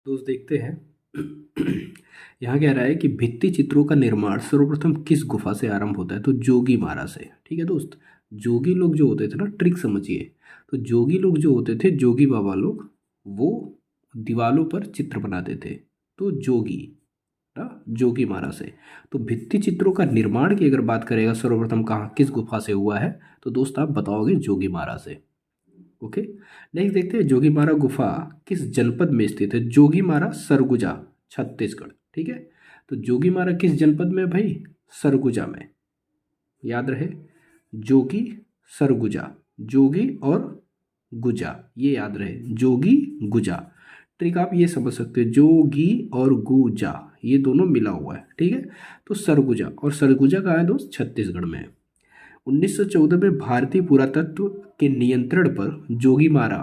दोस्त देखते हैं। यहाँ कह रहा है कि भित्ति चित्रों का निर्माण सर्वप्रथम किस गुफा से आरंभ होता है? तो जोगी मारा से। ठीक है दोस्त। जोगी लोग जो होते थे ना, ट्रिक समझिए। तो जोगी लोग जो होते थे, जोगी बाबा लोग, वो दीवालों पर चित्र बनाते थे। तो जोगी ना, जोगी मारा से। तो भित्ति चित्रों का निर्माण की अगर बात करेगा सर्वप्रथम कहाँ किस गुफा से हुआ है, तो दोस्त आप बताओगे जोगी मारा से। ओके। नेक्स्ट देखते हैं, जोगीमारा गुफा किस जनपद में स्थित है? जोगीमारा सरगुजा, छत्तीसगढ़। ठीक है। तो जोगीमारा किस जनपद में है भाई? सरगुजा में। याद रहे, जोगी, सरगुजा, जोगी और गुजा, ये याद रहे, जोगी गुजा। ट्रिक आप ये समझ सकते हो, जोगी और गुजा ये दोनों मिला हुआ है। ठीक है। तो सरगुजा, और सरगुजा कहाँ है दोस्त? छत्तीसगढ़ में है। 1914 में भारतीय पुरातत्व के नियंत्रण पर जोगीमारा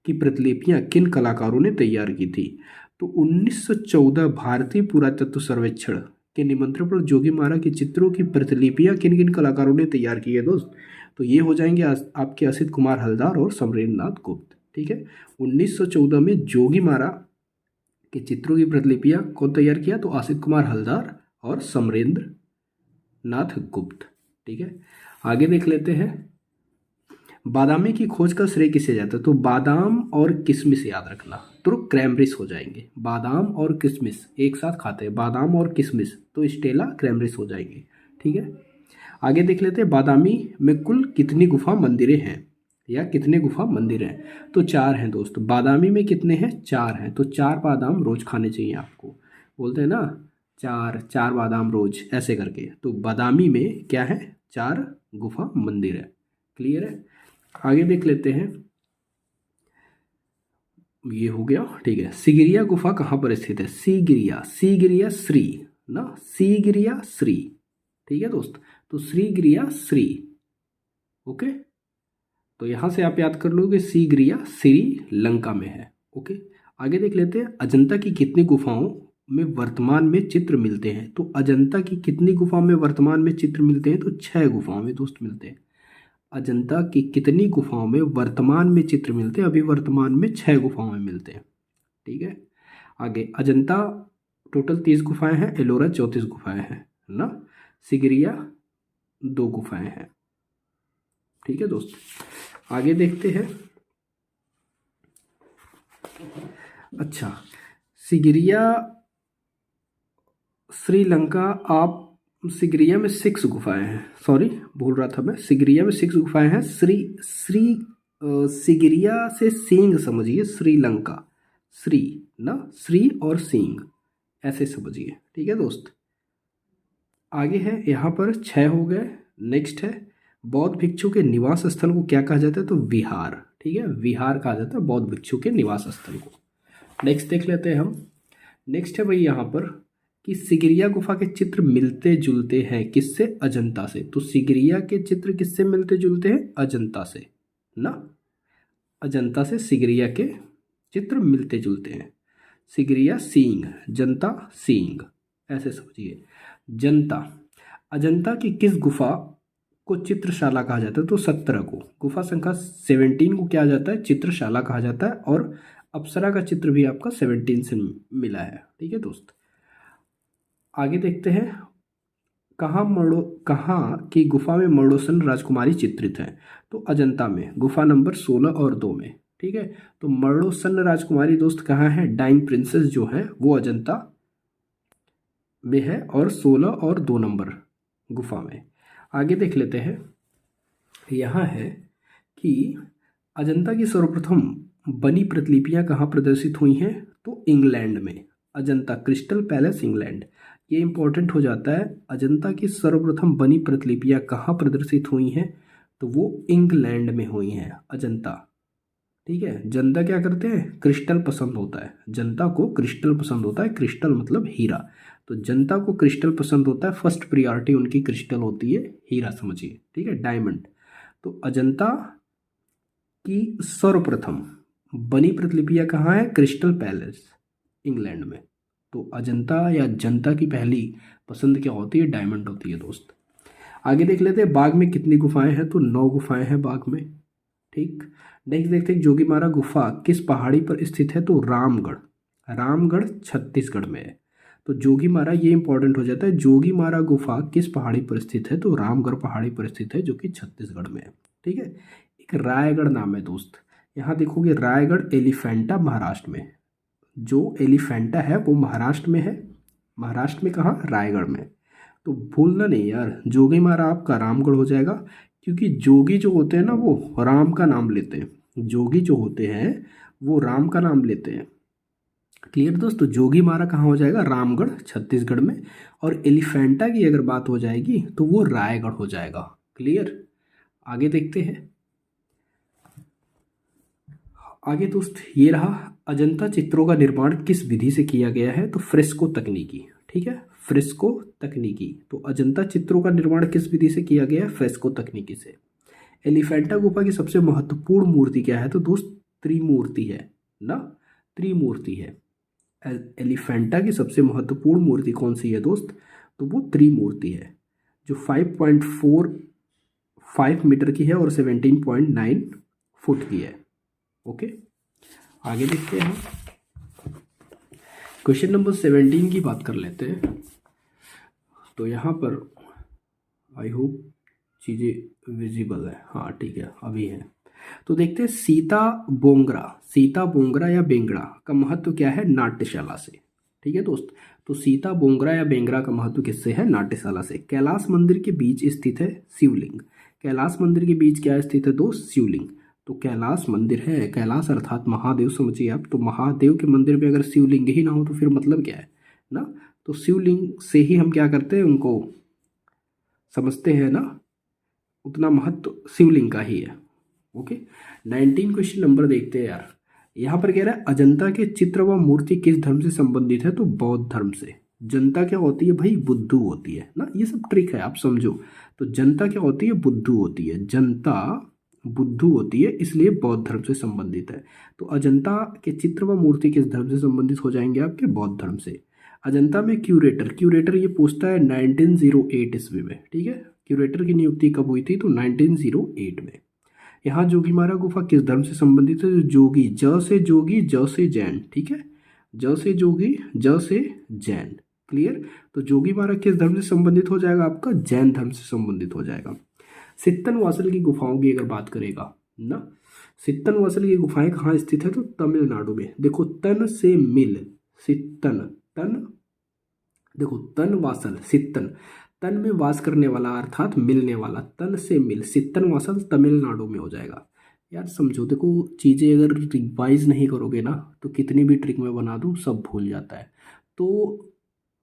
की प्रतिलिपियां किन कलाकारों ने तैयार की थी? तो 1914 भारतीय पुरातत्व सर्वेक्षण के निमंत्रण पर जोगीमारा के चित्रों की प्रतिलिपियां किन किन कलाकारों ने तैयार की है दोस्त? तो ये हो जाएंगे आपके असित कुमार हलदार और समरेंद्रनाथ गुप्त। ठीक है। 1914 में जोगीमारा के चित्रों की प्रतिलिपियां कौन तैयार किया? तो असित कुमार हलदार और समरेंद्र नाथ गुप्त। ठीक है। आगे देख लेते हैं, बादामी की खोज का श्रेय किसे जाता है? तो बादाम और किशमिश याद रखना, तो क्रैमरिस हो जाएंगे। बादाम और किशमिश एक साथ खाते हैं, बादाम और किशमिश, तो स्टेला क्रैमरिस हो जाएंगे। ठीक है। आगे देख लेते हैं, बादामी में कुल कितनी गुफा मंदिरें हैं, या कितने गुफा मंदिर हैं? तो 4 हैं दोस्त। बादामी में कितने हैं? 4 हैं। तो 4 बादाम रोज खाने चाहिए आपको, बोलते हैं ना, 4 बादाम रोज, ऐसे करके। तो बादामी में क्या है? 4 गुफा मंदिर है। क्लियर है। आगे देख लेते हैं, ये हो गया। ठीक है। सिगिरिया गुफा कहाँ पर स्थित है? सीगिरिया, सीगिरिया श्री ना, सीगिरिया श्री। ठीक है दोस्त। तो श्रीगिरिया श्री। ओके। तो यहां से आप याद कर लोगे, सीगिरिया श्रीलंका में है। ओके। आगे देख लेते हैं, अजंता की कितनी गुफाओं में वर्तमान में चित्र मिलते हैं? तो अजंता की कितनी गुफाओं में वर्तमान में चित्र मिलते हैं? तो 6 गुफाओं में दोस्त मिलते हैं। अजंता की कितनी गुफाओं में वर्तमान में चित्र मिलते हैं? अभी वर्तमान में 6 गुफाओं में मिलते हैं। ठीक है। आगे, अजंता टोटल 30 गुफाएं हैं, एलोरा 34 गुफाएं हैं ना, सिगिरिया 2 गुफाएं हैं। ठीक है दोस्त। आगे देखते हैं, अच्छा, सिगिरिया श्रीलंका, आप सिगरिया में 6 गुफाएं हैं, सॉरी भूल रहा था मैं, सिगरिया में 6 गुफाएं हैं। श्री श्री सिगरिया से सींग समझिए, श्रीलंका, श्री ना, श्री और सींग ऐसे समझिए। ठीक है दोस्त। आगे है, यहाँ पर 6 हो गए। नेक्स्ट है, बौद्ध भिक्षु के निवास स्थल को क्या कहा जाता है? तो विहार। ठीक है, विहार कहा जाता है बौद्ध भिक्षु के निवास स्थल को। नेक्स्ट देख लेते हैं हम। नेक्स्ट है भाई यहाँ पर कि सिगिरिया गुफा के चित्र मिलते जुलते हैं किससे? अजंता से। तो सिगिरिया के चित्र किससे मिलते जुलते हैं? अजंता से ना, अजंता से सिगिरिया के चित्र मिलते जुलते हैं। सिगिरिया सींग, जनता सींग, ऐसे समझिए। जनता, अजंता की किस गुफा को चित्रशाला कहा जाता है? तो 17 को। गुफा संख्या 17 को क्या जाता है? चित्रशाला कहा जाता है। और अप्सरा का चित्र भी आपका 17 से मिला है। ठीक है दोस्त। आगे देखते हैं, कहाँ की गुफा में मर्डोसन राजकुमारी चित्रित है? तो अजंता में, गुफा नंबर 16 और 2 में। ठीक है। तो मर्डोसन राजकुमारी दोस्त कहाँ है? डाइंग प्रिंसेस जो है वो अजंता में है, और 16 और 2 नंबर गुफा में। आगे देख लेते हैं, यहाँ है कि अजंता की सर्वप्रथम बनी प्रतिलिपियां कहाँ प्रदर्शित हुई हैं? तो इंग्लैंड में, अजंता क्रिस्टल पैलेस इंग्लैंड। ये इंपॉर्टेंट हो जाता है, अजंता की सर्वप्रथम बनी प्रतिलिपियां कहाँ प्रदर्शित हुई हैं? तो वो इंग्लैंड में हुई हैं, अजंता। ठीक है। जनता क्या करते हैं? क्रिस्टल पसंद होता है, जनता को क्रिस्टल पसंद होता है, क्रिस्टल मतलब हीरा। तो जनता को क्रिस्टल पसंद होता है, फर्स्ट प्रियोरिटी उनकी क्रिस्टल होती है, हीरा समझिए। ठीक है, डायमंड। तो अजंता की सर्वप्रथम बनी प्रतिलिपियां कहाँ है? क्रिस्टल पैलेस इंग्लैंड में। तो अजंता या जनता की पहली पसंद क्या होती है? डायमंड होती है दोस्त। आगे देख लेते हैं, बाग में कितनी गुफाएं हैं? तो 9 गुफाएं हैं बाग में। ठीक। नेक्स्ट देखते हैं, जोगीमारा गुफा किस पहाड़ी पर स्थित है? तो रामगढ़, रामगढ़ छत्तीसगढ़ में है। तो जोगीमारा ये इंपॉर्टेंट हो जाता है। जोगीमारा गुफा किस पहाड़ी पर स्थित है? तो रामगढ़ पहाड़ी पर स्थित है, जो कि छत्तीसगढ़ में है। ठीक है। एक रायगढ़ नाम है दोस्त, यहाँ देखोगे रायगढ़ एलिफेंटा महाराष्ट्र में। जो एलिफेंटा है वो महाराष्ट्र में है। महाराष्ट्र में कहाँ? रायगढ़ में। तो भूलना नहीं यार, जोगीमारा आपका रामगढ़ हो जाएगा, क्योंकि जोगी जो होते हैं ना वो राम का नाम लेते हैं। जोगी जो होते हैं वो राम का नाम लेते हैं। क्लियर दोस्तों? जोगीमारा कहाँ हो जाएगा? रामगढ़ छत्तीसगढ़ में। और एलिफेंटा की अगर बात हो जाएगी तो वो रायगढ़ हो जाएगा। क्लियर? आगे देखते हैं। आगे दोस्त ये रहा, अजंता चित्रों का निर्माण किस विधि से किया गया है? तो फ्रेस्को तकनीकी। ठीक है, फ्रेस्को तकनीकी। तो अजंता चित्रों का निर्माण किस विधि से किया गया है? फ्रेस्को तकनीकी से। एलिफेंटा गुफा की सबसे महत्वपूर्ण मूर्ति क्या है? तो दोस्त त्रिमूर्ति है ना, त्रिमूर्ति है। एलिफेंटा की सबसे महत्वपूर्ण मूर्ति कौन सी है दोस्त? तो वो त्रिमूर्ति है, जो 5.45 मीटर की है और 17.9 फुट की है। ओके, आगे देखते हैं। क्वेश्चन नंबर 17 की बात कर लेते हैं। तो यहाँ पर आई होप चीज़ें विजिबल है। हाँ ठीक है, अभी है। तो देखते हैं, सीता बोंगरा या बेंगड़ा का महत्व क्या है? नाट्यशाला से। ठीक है दोस्त, तो सीता बोंगरा या बेंगड़ा का महत्व किससे है? नाट्यशाला से। कैलाश मंदिर के बीच स्थित है शिवलिंग। कैलाश मंदिर के बीच क्या स्थित है दोस्त? शिवलिंग। तो कैलाश मंदिर है, कैलाश अर्थात महादेव समझिए आप। तो महादेव के मंदिर में अगर शिवलिंग ही ना हो तो फिर मतलब क्या है ना? तो शिवलिंग से ही हम क्या करते हैं, उनको समझते हैं ना, उतना महत्व शिवलिंग का ही है। ओके, 19 क्वेश्चन नंबर देखते हैं यार। यहाँ पर कह रहा है, अजंता के चित्र व मूर्ति किस धर्म से संबंधित है? तो बौद्ध धर्म से। जनता क्या होती है भाई? बुद्धू होती है ना, ये सब ट्रिक है आप समझो। तो जनता क्या होती है? बुद्धू होती है। जनता बुद्धू होती है, इसलिए बौद्ध धर्म से संबंधित है। तो अजंता के चित्र व मूर्ति किस धर्म से संबंधित हो जाएंगे? आपके बौद्ध धर्म से। अजंता में क्यूरेटर ये पूछता है 1908 ईस्वी में। ठीक है, क्यूरेटर की नियुक्ति कब हुई थी? तो 1908 में। यहाँ जोगीमारा गुफा किस धर्म से संबंधित है? जोगी, ज से जोगी, ज से जैन। ठीक है, ज से जोगी, ज से जैन। क्लियर? तो जोगीमारा किस धर्म से संबंधित हो जाएगा? आपका जैन धर्म से संबंधित हो जाएगा। सित्तन वासल की गुफाओं की अगर बात करेगा ना, सित्तन वासल की गुफाएं कहाँ स्थित है? तो तमिलनाडु में। देखो, तन से मिल, सित्तन, तन, देखो तन वासल, सित्तन, तन में वास करने वाला अर्थात मिलने वाला, तन से मिल, सित्तन वासल तमिलनाडु में हो जाएगा। यार समझो, देखो चीज़ें अगर रिवाइज नहीं करोगे ना तो कितनी भी ट्रिक में बना दूँ सब भूल जाता है। तो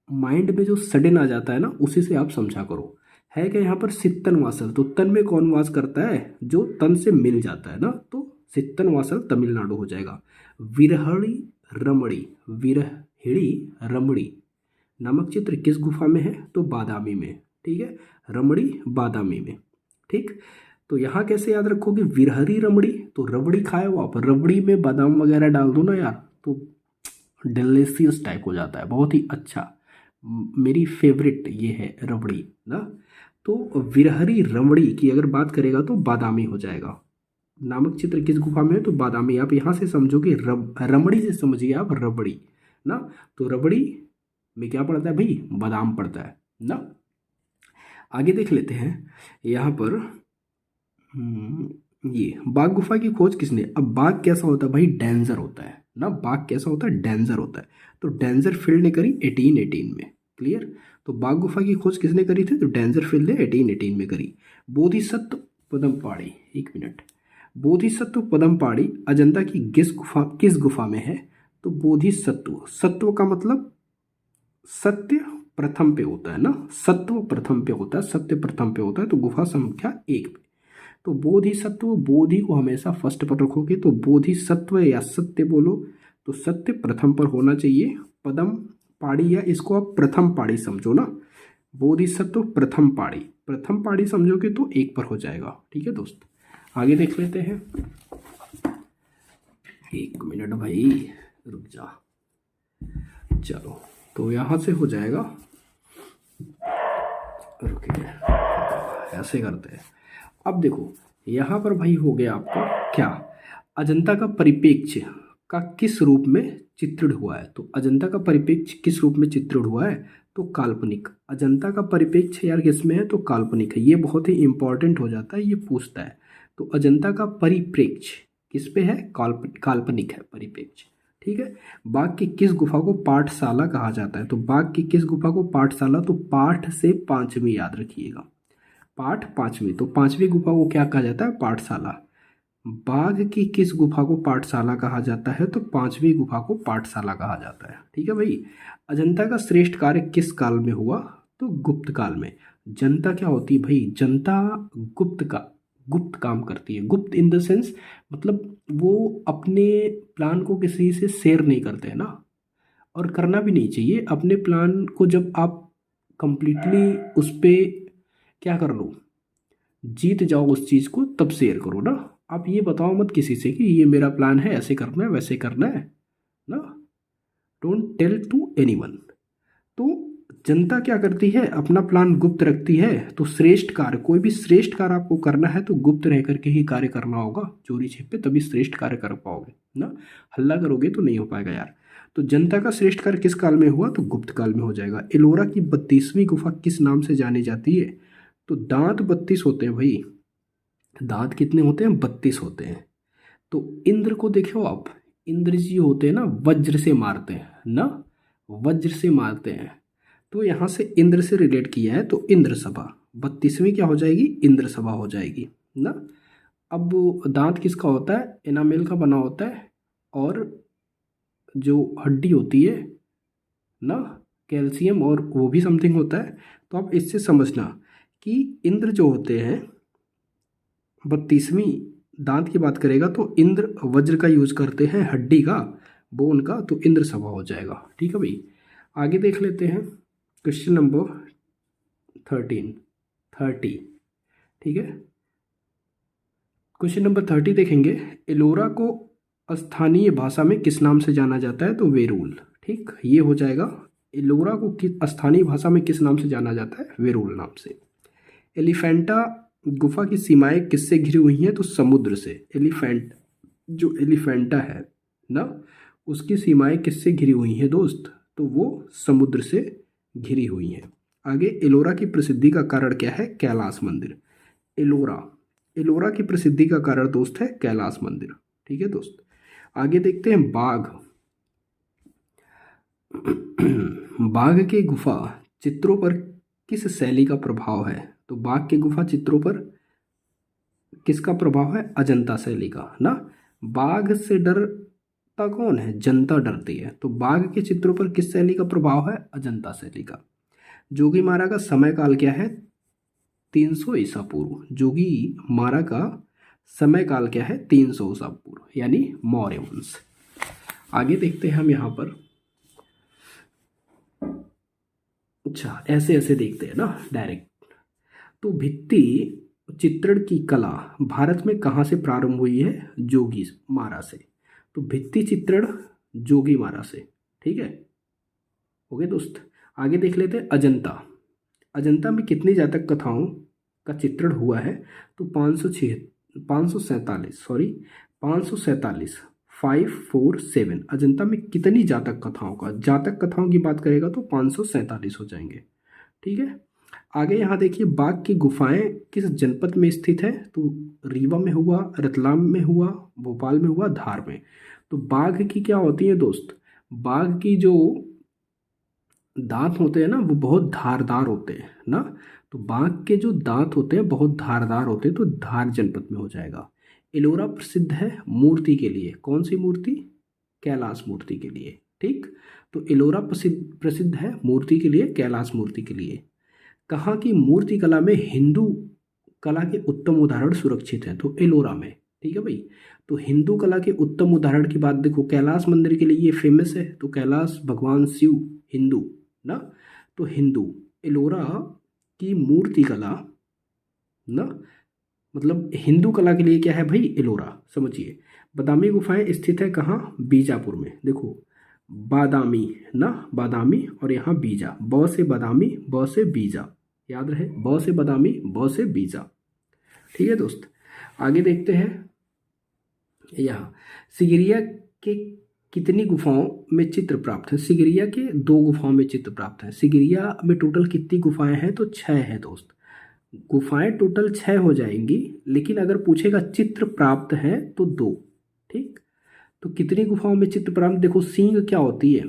माइंड में जो सडन आ जाता है ना, उसी से आप समझा करो। है क्या यहाँ पर? सित्तन वासल, तो तन में कौन वास करता है? जो तन से मिल जाता है ना, तो सित्तन वासल तमिलनाडु हो जाएगा। विरहड़ी रमड़ी नामक चित्र किस गुफा में है? तो बादामी में। ठीक है, रमड़ी बादामी में। ठीक, तो यहाँ कैसे याद रखोगे? विरहरी रमड़ी, तो रबड़ी खाए हो आप, रबड़ी में बादाम वगैरह डाल दो ना यार, तो डिलीशियस टाइप हो जाता है, बहुत ही अच्छा। मेरी फेवरेट ये है रबड़ी ना। तो विरहरी रमड़ी की अगर बात करेगा तो बादामी हो जाएगा। नामक चित्र किस गुफा में है? तो बादामी। आप यहाँ से समझोगे, रमड़ी से समझिए आप रबड़ी ना। तो रबड़ी में क्या पड़ता है भाई? बादाम पड़ता है ना। आगे देख लेते हैं यहाँ पर। ये बाघ गुफा की खोज किसने? अब बाघ कैसा होता है भाई? डेंजर होता है ना। बाघ कैसा होता है? डेंजर होता है। तो डेंजर फील्ड ने करी 1818 में। क्लियर? तो बाघ गुफा की खोज किसने करी थी? तो डेंजर फील्ड ने 1818 में करी। बोधिसत्व पदमपाड़ी, एक मिनट, बोधिसत्व पदमपाड़ी अजंता की किस गुफा में है? तो बोधिसत्व, सत्व का मतलब सत्य प्रथम पे होता है ना, सत्व प्रथम पे होता है, सत्य प्रथम पे होता है, तो गुफा संख्या 1 पे। तो बोधिसत्व, बोधि को हमेशा फर्स्ट पर रखोगे, तो बोधिसत्व या सत्य बोलो तो सत्य प्रथम पर होना चाहिए। पदम पाड़ी, या इसको आप प्रथम पाड़ी समझो ना, बोधिसत्व प्रथम पाड़ी समझोगे तो 1 पर हो जाएगा। ठीक है दोस्त, आगे देख लेते हैं। 1 मिनट भाई रुक जा। चलो, तो यहाँ से हो जाएगा, रुकिए ऐसे करते हैं। अब देखो यहाँ पर भाई हो गया आपका क्या? अजंता का परिप्रेक्ष्य का किस रूप में चित्रित हुआ है। तो अजंता का परिप्रेक्ष्य किस रूप में चित्रित हुआ है? तो काल्पनिक। अजंता का परिप्रेक्ष्य यार किस में है? तो काल्पनिक है। ये बहुत ही इंपॉर्टेंट हो जाता है, ये पूछता है। तो अजंता का परिप्रेक्ष्य किस पे है? काल्पनिक है परिप्रेक्ष्य। ठीक है। बाघ की किस गुफा को पाठशाला कहा जाता है? तो बाघ की किस गुफा को पाठशाला? तो पाठ से पांचवी याद रखिएगा, पाठ पांचवी। तो पांचवी गुफा को क्या कहा जाता है? पाठशाला। बाघ की किस गुफा को पाठशाला कहा जाता है? तो पांचवी गुफा को पाठशाला कहा जाता है। ठीक है भाई। अजंता का श्रेष्ठ कार्य किस काल में हुआ? तो गुप्त काल में। जनता क्या होती है भाई? जनता गुप्त काम करती है। गुप्त इन द सेंस मतलब वो अपने प्लान को किसी से शेयर नहीं करते हैं ना, और करना भी नहीं चाहिए। अपने प्लान को जब आप कंप्लीटली उस पे क्या कर लो, जीत जाओ उस चीज़ को, तब शेयर करो ना। आप ये बताओ मत किसी से कि ये मेरा प्लान है, ऐसे करना है वैसे करना है ना। Don't tell to anyone. तो जनता क्या करती है? अपना प्लान गुप्त रखती है। तो श्रेष्ठ कार्य, कोई भी श्रेष्ठ कार्य आपको करना है तो गुप्त रह करके ही कार्य करना होगा, चोरी छिपे, तभी श्रेष्ठ कार्य कर पाओगे ना। हल्ला करोगे तो नहीं हो पाएगा यार। तो जनता का श्रेष्ठ कार्य किस काल में हुआ? तो गुप्त काल में हो जाएगा। एलोरा की 32वीं गुफा किस नाम से जानी जाती है? तो दांत 32 होते हैं भाई। दांत कितने होते हैं? 32 होते हैं। तो इंद्र को देखो आप, इंद्र जी होते हैं ना, वज्र से मारते हैं ना, वज्र से मारते हैं। तो यहाँ से इंद्र से रिलेट किया है, तो इंद्र सभा 32वीं क्या हो जाएगी? इंद्र सभा हो जाएगी ना। अब दांत किसका होता है? एनामेल का बना होता है, और जो हड्डी होती है ना, कैल्शियम, और वो भी समथिंग होता है। तो आप इससे समझना कि इंद्र जो होते हैं 32वीं दांत की बात करेगा तो इंद्र वज्र का यूज करते हैं, हड्डी का, बोन का, तो इंद्र सभा हो जाएगा। ठीक है भाई। आगे देख लेते हैं क्वेश्चन नंबर 30। ठीक है। क्वेश्चन नंबर 30 देखेंगे। एलोरा को स्थानीय भाषा में किस नाम से जाना जाता है? तो वेरूल। ठीक, ये हो जाएगा। एलोरा को किस स्थानीय भाषा में किस नाम से जाना जाता है? वेरूल नाम से। एलिफेंटा गुफा की सीमाएं किससे घिरी हुई हैं? तो समुद्र से। जो एलिफेंटा है ना, उसकी सीमाएं किससे घिरी हुई हैं दोस्त? तो वो समुद्र से घिरी हुई हैं। आगे, एलोरा की प्रसिद्धि का कारण क्या है? कैलाश मंदिर। एलोरा की प्रसिद्धि का कारण दोस्त है कैलाश मंदिर। ठीक है दोस्त। आगे देखते हैं बाघ। बाघ के गुफा चित्रों पर किस शैली का प्रभाव है? तो बाघ के गुफा चित्रों पर किसका प्रभाव है? अजंता शैली का ना। बाघ से डरता कौन है? जनता डरती है। तो बाघ के चित्रों पर किस शैली का प्रभाव है? अजंता शैली का। जोगी मारा का समय काल क्या है? 300 ईसा पूर्व। जोगी मारा का समय काल क्या है? 300 ईसा पूर्व, यानी मौर्य वंश। आगे देखते हैं हम यहाँ पर। अच्छा, ऐसे ऐसे देखते हैं ना डायरेक्ट। तो भित्ति चित्रण की कला भारत में कहाँ से प्रारंभ हुई है? जोगी मारा से। तो भित्ति चित्रण जोगी मारा से। ठीक है, हो गए दोस्त। आगे देख लेते हैं अजंता। अजंता में कितनी जातक कथाओं का चित्रण हुआ है? तो 547 547 अजंता में कितनी जातक कथाओं का, जातक कथाओं की बात करेगा तो 547 हो जाएंगे। ठीक है। आगे यहाँ देखिए, बाघ की गुफाएं किस जनपद में स्थित है? तो रीवा में हुआ, रतलाम में हुआ, भोपाल में हुआ, धार में। तो बाघ की क्या होती है दोस्त? बाघ की जो दांत होते हैं ना, वो बहुत धारदार होते हैं ना। तो बाघ के जो दांत होते हैं बहुत धारदार होते हैं, तो धार जनपद में हो जाएगा। एलोरा प्रसिद्ध है मूर्ति के लिए। कौन सी मूर्ति? कैलाश मूर्ति के लिए। ठीक। तो एलोरा प्रसिद्ध है मूर्ति के लिए, कैलाश मूर्ति के लिए। कहाँ की मूर्ति कला में हिंदू कला के उत्तम उदाहरण सुरक्षित हैं? तो एलोरा में। ठीक है भाई। तो हिंदू कला के उत्तम उदाहरण की बात देखो, कैलाश मंदिर के लिए ये फेमस है। तो कैलाश भगवान शिव हिंदू ना। तो हिंदू एलोरा की मूर्ति कला ना, मतलब हिंदू कला के लिए क्या है भाई? एलोरा। समझिए। बादामी गुफाएं स्थित है कहाँ? बीजापुर में। देखो, बादामी ना, बादामी, और यहाँ बीजा। ब से बादामी, ब से बीजा, याद रहे, ब से बादामी, ब से बीजा। ठीक है दोस्त। आगे देखते हैं यहाँ, सिगिरिया के कितनी गुफाओं में चित्र प्राप्त है? सिगरिया के 2 गुफाओं में चित्र प्राप्त है। सिगरिया में टोटल कितनी गुफाएं हैं? तो 6 है दोस्त। गुफाएं टोटल 6 हो जाएंगी, लेकिन अगर पूछेगा चित्र प्राप्त है तो 2। ठीक, तो कितनी गुफाओं में चित्र प्राप्त? देखो सींग क्या होती है,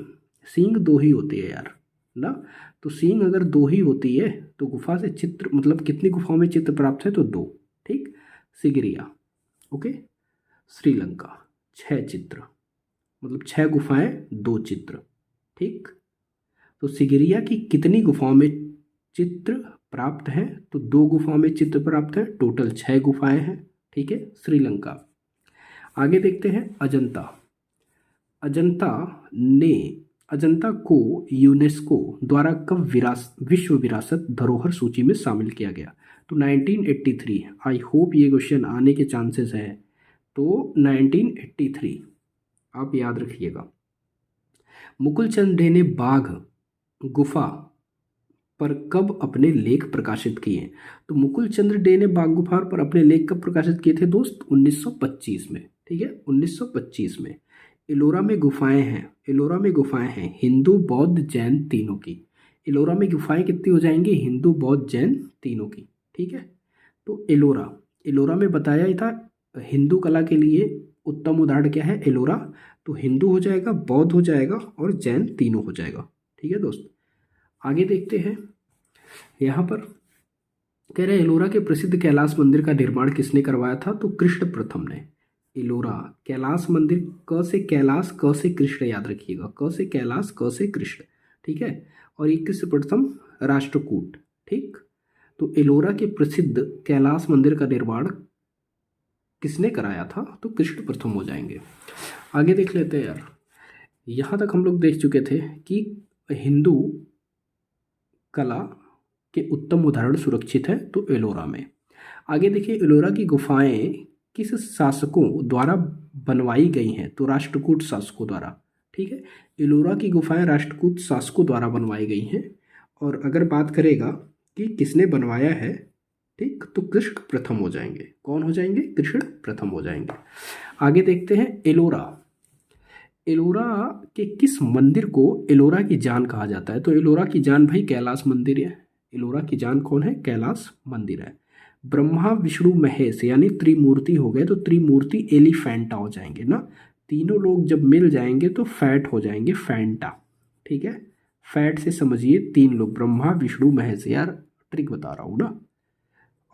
सींग 2 ही होती है यार ना। तो सींग अगर 2 ही होती है तो गुफा से चित्र मतलब कितनी गुफाओं में चित्र प्राप्त है? तो 2। ठीक, सिगरिया। ओके, श्रीलंका 6 चित्र, मतलब 6 गुफाएं 2 चित्र। ठीक, तो सिगरिया की कितनी गुफाओं में चित्र प्राप्त है? तो 2 गुफाओं में चित्र प्राप्त है, टोटल 6 गुफाएं हैं। ठीक है, श्रीलंका। आगे देखते हैं अजंता। अजंता ने अजंता को यूनेस्को द्वारा कब विश्व विरासत धरोहर सूची में शामिल किया गया? तो 1983। आई होप ये क्वेश्चन आने के चांसेस है, तो 1983 आप याद रखिएगा। मुकुलचंद डे ने बाघ गुफा पर कब अपने लेख प्रकाशित किए? तो मुकुलचंद्र डे ने बाघ गुफा पर अपने लेख कब प्रकाशित किए थे दोस्त? 1925 में। ठीक है, 1925 में। एलोरा में गुफाएं हैं, एलोरा में गुफाएं हैं हिंदू बौद्ध जैन तीनों की। एलोरा में गुफाएं कितनी हो जाएंगी? हिंदू बौद्ध जैन तीनों की। ठीक है, तो एलोरा, एलोरा में बताया ही था हिंदू कला के लिए उत्तम उदाहरण क्या है? एलोरा। तो हिंदू हो जाएगा, बौद्ध हो जाएगा और जैन तीनों हो जाएगा। ठीक है दोस्त, आगे देखते हैं। यहाँ पर कह रहे हैं एलोरा के प्रसिद्ध कैलाश मंदिर का निर्माण किसने करवाया था? तो कृष्ण प्रथम ने। एलोरा कैलाश मंदिर, क से कैलाश क से कृष्ण, याद रखिएगा, क से कैलाश क से कृष्ण। ठीक है, और ये कृष्ण प्रथम राष्ट्रकूट। ठीक, तो एलोरा के प्रसिद्ध कैलाश मंदिर का निर्माण किसने कराया था? तो कृष्ण प्रथम हो जाएंगे। आगे देख लेते हैं यार। यहाँ तक हम लोग देख चुके थे कि हिंदू कला के उत्तम उदाहरण सुरक्षित है तो एलोरा में। आगे देखिए, एलोरा की गुफाएं किस शासकों द्वारा बनवाई गई हैं? तो राष्ट्रकूट शासकों द्वारा। ठीक है, एलोरा की गुफाएं राष्ट्रकूट शासकों द्वारा बनवाई गई हैं। और अगर बात करेगा कि किसने बनवाया है, ठीक, तो कृष्ण प्रथम हो जाएंगे। कौन हो जाएंगे? कृष्ण प्रथम हो जाएंगे। आगे देखते हैं एलोरा। एलोरा के किस मंदिर को एलोरा की जान कहा जाता है? तो एलोरा की जान भाई कैलाश मंदिर है। एलोरा की जान कौन है? कैलाश मंदिर है। ब्रह्मा विष्णु महेश यानी त्रिमूर्ति हो गए, तो त्रिमूर्ति एलिफेंटा हो जाएंगे ना। तीनों लोग जब मिल जाएंगे तो फैट हो जाएंगे, फैंटा। ठीक है, फैट से समझिए 3 लोग, ब्रह्मा विष्णु महेश। यार ट्रिक बता रहा हूँ ना,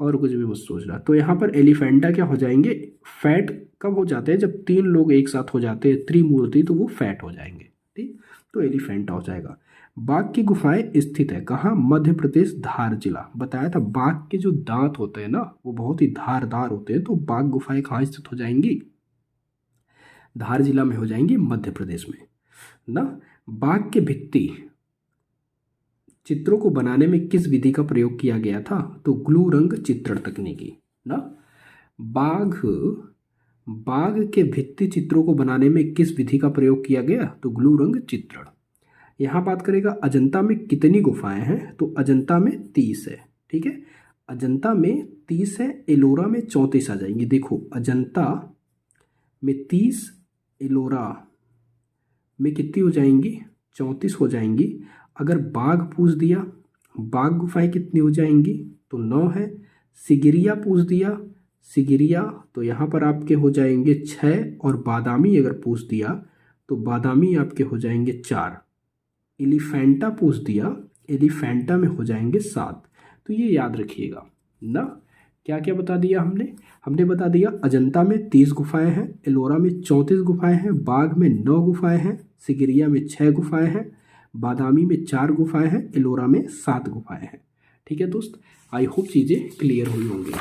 और कुछ भी मत सोचना। तो यहाँ पर एलिफेंटा क्या हो जाएंगे? फैट कब हो जाते हैं? जब 3 लोग एक साथ हो जाते हैं त्रिमूर्ति, तो वो फैट हो जाएंगे। ठीक, तो एलिफेंटा हो जाएगा। बाघ की गुफाएं स्थित है कहाँ? मध्य प्रदेश, धार जिला। बताया था बाघ के जो दांत होते हैं ना वो बहुत ही धारदार होते हैं, तो बाघ गुफाएं कहाँ स्थित हो जाएंगी? धार जिला में हो जाएंगी, मध्य प्रदेश में ना। बाघ के भित्ति चित्रों को बनाने में किस विधि का प्रयोग किया गया था? तो ग्लू रंग चित्रण तकनीकी ना। बाघ के भित्ति चित्रों को बनाने में किस विधि का प्रयोग किया गया? तो ग्लू रंग चित्रण। यहाँ बात करेगा अजंता में कितनी गुफाएं हैं? तो अजंता में 30 है। ठीक है, अजंता में 30 है, एलोरा में 34 आ जाएंगी। देखो अजंता में 30, एलोरा में कितनी हो जाएंगी? 34 हो जाएंगी। अगर बाघ पूछ दिया, बाघ गुफाएं कितनी हो जाएंगी? तो 9 है। सिगिरिया पूछ दिया, सिगिरिया तो यहाँ पर आपके हो जाएंगे 6, और बादामी अगर पूछ दिया तो बादामी आपके हो जाएंगे 4। एलिफेंटा पूछ दिया, एलिफेंटा में हो जाएंगे 7। तो ये याद रखिएगा ना। क्या क्या बता दिया हमने बता दिया अजंता में 30 गुफाएं हैं, एलोरा में 34 गुफाएं हैं, बाघ में 9 गुफाएं हैं, सिगिरिया में 6 गुफाएं हैं, बादामी में 4 गुफाएं हैं, एलोरा में 7 गुफाएं हैं। ठीक है दोस्त, आई होप चीज़ें क्लियर हुई होंगी।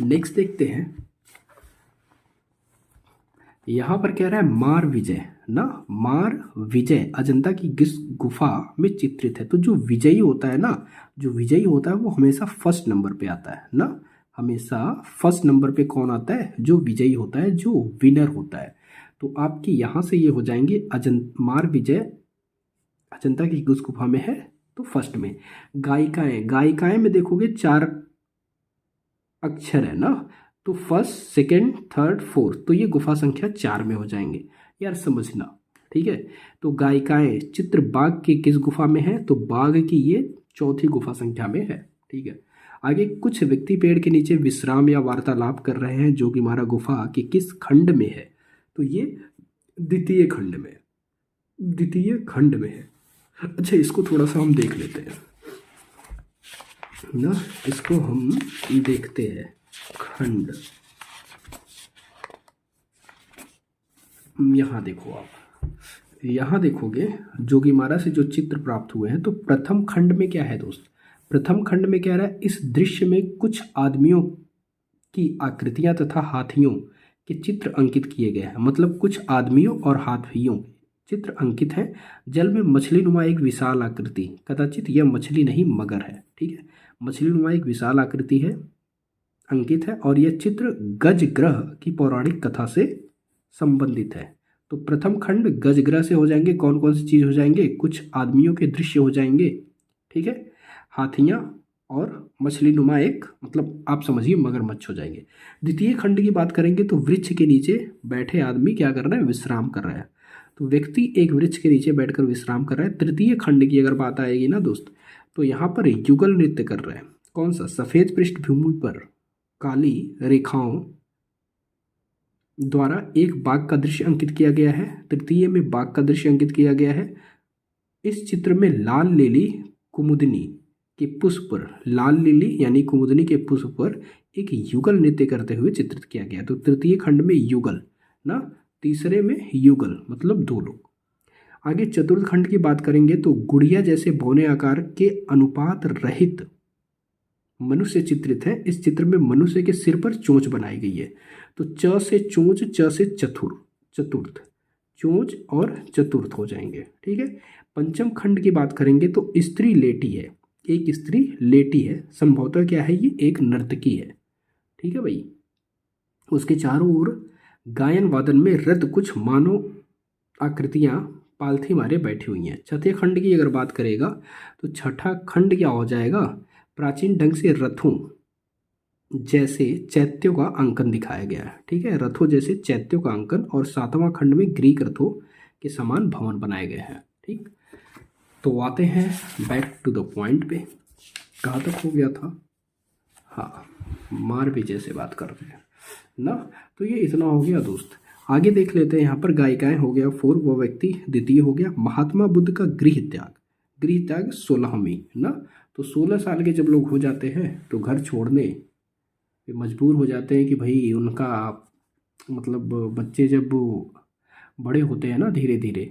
नेक्स्ट देखते हैं। यहाँ पर कह रहा है मार विजय ना, मार विजय अजंता की किस गुफा में चित्रित है? तो जो विजयी होता है ना, जो विजयी होता है वो हमेशा फर्स्ट नंबर पे आता है ना। हमेशा फर्स्ट नंबर पे कौन आता है? जो विजयी होता है, जो विनर होता है। तो आपकी यहाँ से ये हो जाएंगे मार विजय अजंता की किस गुफा में है? तो फर्स्ट में। गायिकाएं में देखोगे 4 अक्षर है ना, तो फर्स्ट, सेकंड, थर्ड, फोर्थ, तो ये गुफा संख्या 4 में हो जाएंगे। यार समझना, ठीक है। तो गायिकाएं चित्र बाघ की किस गुफा में है, तो बाघ की ये चौथी गुफा संख्या में है, ठीक है। आगे, कुछ व्यक्ति पेड़ के नीचे विश्राम या वार्तालाप कर रहे हैं, जोगीमारा गुफा के किस खंड में है, तो ये द्वितीय खंड में, द्वितीय खंड में है। अच्छा, इसको थोड़ा सा हम देख लेते हैं ना, इसको हम देखते हैं खंड। यहाँ देखो, आप यहाँ देखोगे जोगीमारा से जो चित्र प्राप्त हुए हैं, तो प्रथम खंड में क्या है दोस्त, प्रथम खंड में क्या रहा है, इस दृश्य में कुछ आदमियों की आकृतियां तथा हाथियों के चित्र अंकित किए गए हैं। मतलब कुछ आदमियों और हाथियों के चित्र अंकित हैं। जल में मछली नुमा एक विशाल आकृति, कदाचित यह मछली नहीं मगर है, ठीक है। मछली नुमा एक विशाल आकृति है, अंकित है, और यह चित्र गजग्रह की पौराणिक कथा से संबंधित है। तो प्रथम खंड गजग्रह से हो जाएंगे, कौन कौन सी चीज हो जाएंगे, कुछ आदमियों के दृश्य हो जाएंगे, ठीक है, हाथियां और मछली नुमा एक, मतलब आप समझिए मगरमच्छ हो जाएंगे। द्वितीय खंड की बात करेंगे तो वृक्ष के नीचे बैठे आदमी क्या कर रहे हैं, विश्राम कर रहा है। तो व्यक्ति एक वृक्ष के नीचे बैठकर विश्राम कर रहा है। तृतीय खंड की अगर बात आएगी ना दोस्त, तो यहाँ पर युगल नृत्य कर रहे हैं। कौन सा, सफेद पृष्ठभूमि पर काली रेखाओं द्वारा एक बाघ का दृश्य अंकित किया गया है। तृतीय में बाघ का दृश्य अंकित किया गया है। इस चित्र में लाल लिली कुमुदनी के पुष्प पर, लाल लिली यानी कुमुदनी के पुष्प पर एक युगल नृत्य करते हुए चित्रित किया गया। तो तृतीय खंड में युगल ना, तीसरे में युगल, मतलब दो लोग। आगे चतुर्थ खंड की बात करेंगे तो गुड़िया जैसे बौने आकार के अनुपात रहित मनुष्य चित्रित है। इस चित्र में मनुष्य के सिर पर चोंच बनाई गई है। तो च से चोंच, च से चतुर्थ, चोंच और चतुर्थ हो जाएंगे, ठीक है। पंचम खंड की बात करेंगे तो स्त्री लेटी है, एक स्त्री लेटी है, संभवतः क्या है, ये एक नर्तकी है, ठीक है भाई। उसके चारों ओर गायन वादन में रत कुछ मानव आकृतियां पालथी मारे बैठी हुई हैं। छठे खंड की अगर बात करेगा तो छठा खंड क्या हो जाएगा, प्राचीन ढंग से रथों जैसे चैत्यों का अंकन दिखाया गया है, ठीक है, रथों जैसे चैत्यों का अंकन। और सातवां खंड में ग्रीक रथों के समान भवन बनाए गए हैं, ठीक। तो आते हैं बैक टू द पॉइंट पे, कहाँ तक हो गया था, हाँ, मार विजय से बात करते हैं ना। तो ये इतना हो गया दोस्त। आगे देख लेते हैं, यहाँ पर गायिकाएं हो गया, फोर वो व्यक्ति द्वितीय हो गया। महात्मा बुद्ध का गृह त्याग 16वीं ना। तो 16 साल के जब लोग हो जाते हैं तो घर छोड़ने मजबूर हो जाते हैं कि भाई उनका, मतलब बच्चे जब बड़े होते हैं ना धीरे धीरे,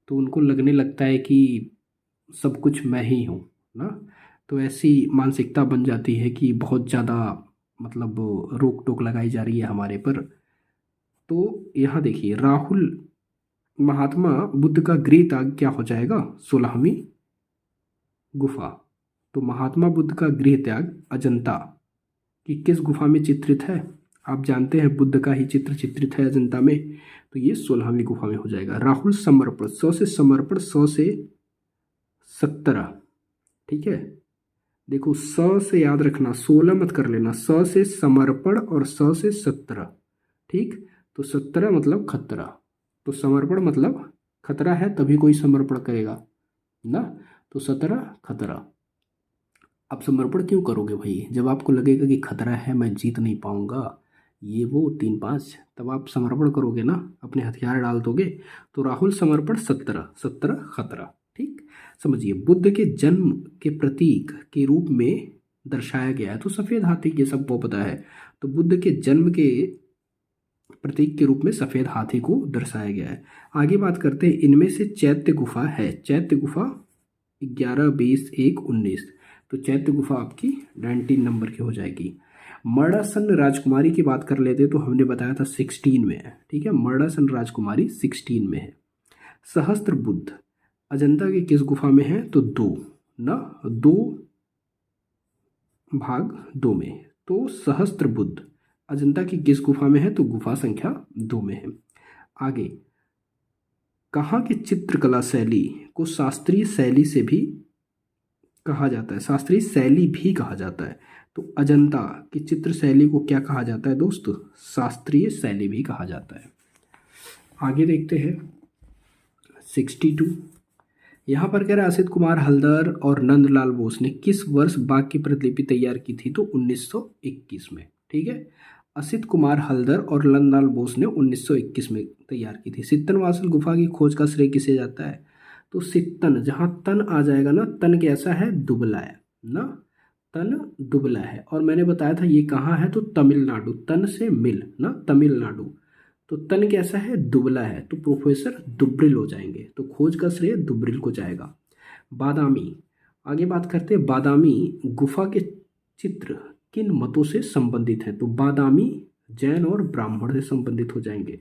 तो उनको लगने लगता है कि सब कुछ मैं ही हूँ ना। तो ऐसी मानसिकता बन जाती है कि बहुत ज़्यादा, मतलब रोक टोक लगाई जा रही है हमारे पर। तो यहाँ देखिए, राहुल महात्मा बुद्ध का गृह त्याग क्या हो जाएगा, 16वीं गुफा। तो महात्मा बुद्ध का गृह त्याग अजंता की किस गुफा में चित्रित है, आप जानते हैं बुद्ध का ही चित्र चित्रित है अजंता में, तो ये 16वीं गुफा में हो जाएगा। राहुल समर्पण, 100 से समर्पण, 100 से 17, ठीक है। देखो 100 से याद रखना, 16 मत कर लेना, 100 से समर्पण और 100 से 17, ठीक। तो 17 मतलब खतरा, तो समर्पण मतलब खतरा है तभी कोई समर्पण करेगा ना। तो 17 खतरा। आप समर्पण क्यों करोगे भाई, जब आपको लगेगा कि खतरा है, मैं जीत नहीं पाऊंगा, ये वो 3-5, तब आप समर्पण करोगे ना, अपने हथियार डाल दोगे। तो राहुल समर्पण 17 खतरा, ठीक। समझिए, बुद्ध के जन्म के प्रतीक के रूप में दर्शाया गया है, तो सफ़ेद हाथी, ये सब वो पता है। तो बुद्ध के जन्म के प्रतीक के रूप में सफ़ेद हाथी को दर्शाया गया है। आगे बात करते हैं, इनमें से चैत्य गुफा है, चैत्य गुफा 11, 20, 1, 19, तो चैत्य गुफा आपकी 19 नंबर की हो जाएगी। मर्दासन राजकुमारी की बात कर लेते तो हमने बताया था 16 में है, ठीक है। मर्दासन राजकुमारी 16 में है। सहस्त्र बुद्ध अजंता की किस गुफा में है, तो 2 ना, 2 भाग 2 में। तो सहस्त्र बुद्ध अजंता की किस गुफा में है, तो गुफा संख्या 2 में है। आगे, कहाँ की चित्रकला शैली को शास्त्रीय शैली से भी कहा जाता है, शास्त्रीय शैली भी कहा जाता है। तो अजंता की चित्र शैली को क्या कहा जाता है दोस्तों, शास्त्रीय शैली भी कहा जाता है। आगे देखते हैं 62। यहाँ पर कह रहा है असित कुमार हल्दर और नंदलाल बोस ने किस वर्ष बाघ की प्रतिलिपि तैयार की थी? तो 1921 में। ठीक है, असित कुमार हल्दर और नंदलाल बोस ने 1921 में तैयार की थी। सित्तन वासल गुफा की खोज का श्रेय किसे जाता है? तो सित्तन, जहाँ तन आ जाएगा ना, तन कैसा है? दुबला है ना, तन दुबला है। और मैंने बताया था ये कहाँ है? तो तमिलनाडु, तन से मिल ना, तमिलनाडु। तो तन कैसा है? दुबला है, तो प्रोफेसर दुब्रिल हो जाएंगे। तो खोज का श्रेय दुब्रिल को जाएगा। बादामी, आगे बात करते हैं बादामी गुफा के चित्र किन मतों से संबंधित हैं? तो बादामी जैन और ब्राह्मण से संबंधित हो जाएंगे।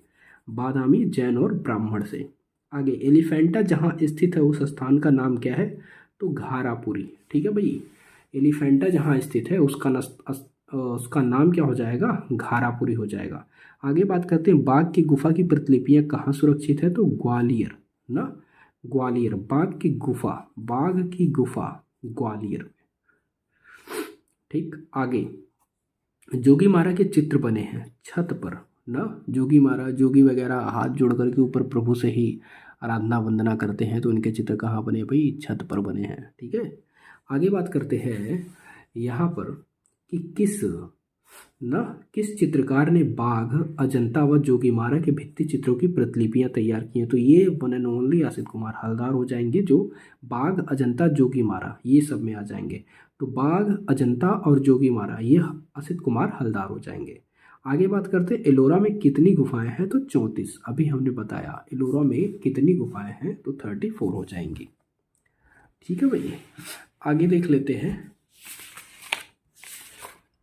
बादामी जैन और ब्राह्मण से। आगे एलिफेंटा जहाँ स्थित है उस स्थान का नाम क्या है? तो घारापुरी। ठीक है भाई, एलिफेंटा जहाँ स्थित है उसका नाम क्या हो जाएगा? घारापुरी हो जाएगा। आगे बात करते हैं बाघ की गुफा की प्रतिलिपियां कहाँ सुरक्षित है? तो ग्वालियर ना, ग्वालियर। बाघ की गुफा ग्वालियर। ठीक, आगे जोगी मारा के चित्र बने हैं छत पर ना, जोगी मारा, जोगी वगैरह हाथ जोड़ करके ऊपर प्रभु से ही आराधना वंदना करते हैं, तो उनके चित्र कहाँ बने भाई? छत पर बने हैं। ठीक है, आगे बात करते हैं यहाँ पर कि किस चित्रकार ने बाघ, अजंता व जोगीमारा के भित्ति चित्रों की प्रतिलिपियां तैयार की हैं? तो ये one and only Asit Kumar Haldar हो जाएंगे, जो बाघ, अजंता, जोगीमारा ये सब में आ जाएंगे। तो बाघ, अजंता और जोगीमारा ये असित कुमार हल्दार हो जाएंगे। आगे बात करते हैं एलोरा में कितनी गुफाएं हैं? तो 34। अभी हमने बताया एलोरा में कितनी गुफाएं हैं, तो 34 हो जाएंगी। ठीक है भाई, आगे देख लेते हैं।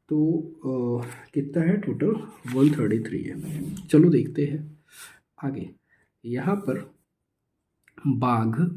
तो कितना है टोटल? 133 है। चलो देखते हैं आगे। यहाँ पर बाघ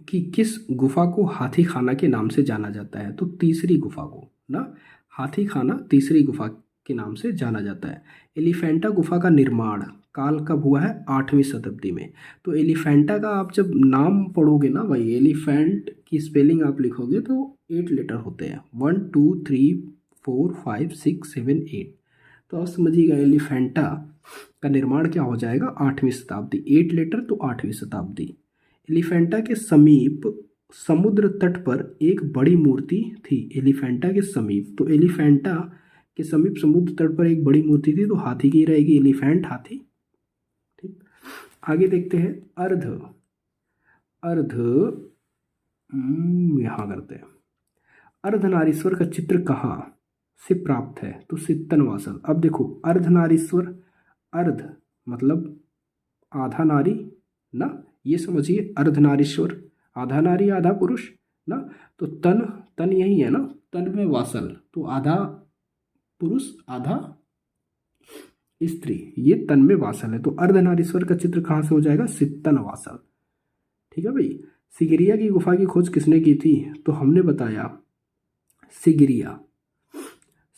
की किस गुफा को हाथी खाना के नाम से जाना जाता है? तो तीसरी गुफा को ना, हाथी खाना तीसरी गुफा के नाम से जाना जाता है। एलिफेंटा गुफा का निर्माण काल कब हुआ है? 8वीं शताब्दी में। तो एलिफेंटा का आप जब नाम पढ़ोगे ना भाई, एलिफेंट की स्पेलिंग आप लिखोगे तो 8 लेटर होते हैं, 1 2 3 4 5 6 7 8। तो आप समझिएगा एलिफेंटा का निर्माण क्या हो जाएगा? 8वीं शताब्दी। 8 लेटर तो 8वीं शताब्दी। एलिफेंटा के समीप समुद्र तट पर एक बड़ी मूर्ति थी। एलिफेंटा के समीप, तो एलिफेंटा के समीप समुद्र तट पर एक बड़ी मूर्ति थी, तो हाथी की रहेगी, एलिफेंट हाथी। ठीक, आगे देखते हैं अर्ध यहाँ करते हैं अर्धनारीश्वर का चित्र कहाँ से प्राप्त है? तो सित्तनवासल। अब देखो अर्धनारीश्वर, अर्ध मतलब आधा नारी ना, ये समझिए अर्धनारीश्वर, आधा नारी आधा पुरुष ना। तो तन यही है ना, तन में वासल, तो आधा पुरुष आधा स्त्री, ये तन में वासल है। तो अर्धनारीश्वर का चित्र कहाँ से हो जाएगा? सित्तनवासल। ठीक है भाई, सिगिरिया की गुफा की खोज किसने की थी? तो हमने बताया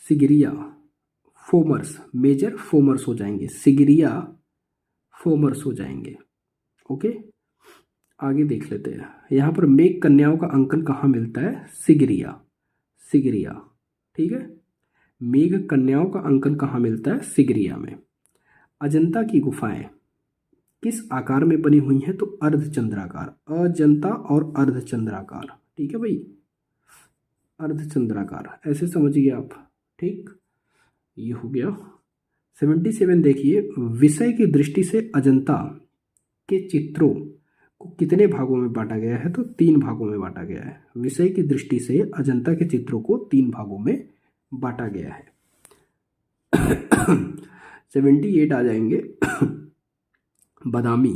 सिगिरिया फोमर्स, मेजर फोमर्स हो जाएंगे, सिगिरिया फोमर्स हो जाएंगे। ओके, आगे देख लेते हैं। यहाँ पर मेघ कन्याओं का अंकन कहाँ मिलता है? सिगिरिया। ठीक है, मेघ कन्याओं का अंकन कहाँ मिलता है? सिगिरिया में। अजंता की गुफाएं किस आकार में बनी हुई हैं? तो अर्धचंद्राकार। अजंता और अर्धचंद्राकार। ठीक है भाई, अर्धचंद्राकार ऐसे समझिए आप। ठीक, ये हो गया। 77 देखिए, विषय की दृष्टि से अजंता के चित्रों को कितने भागों में बांटा गया है? तो 3 भागों में बांटा गया है। विषय की दृष्टि से अजंता के चित्रों को 3 भागों में बांटा गया है। 78 आ जाएंगे। बादामी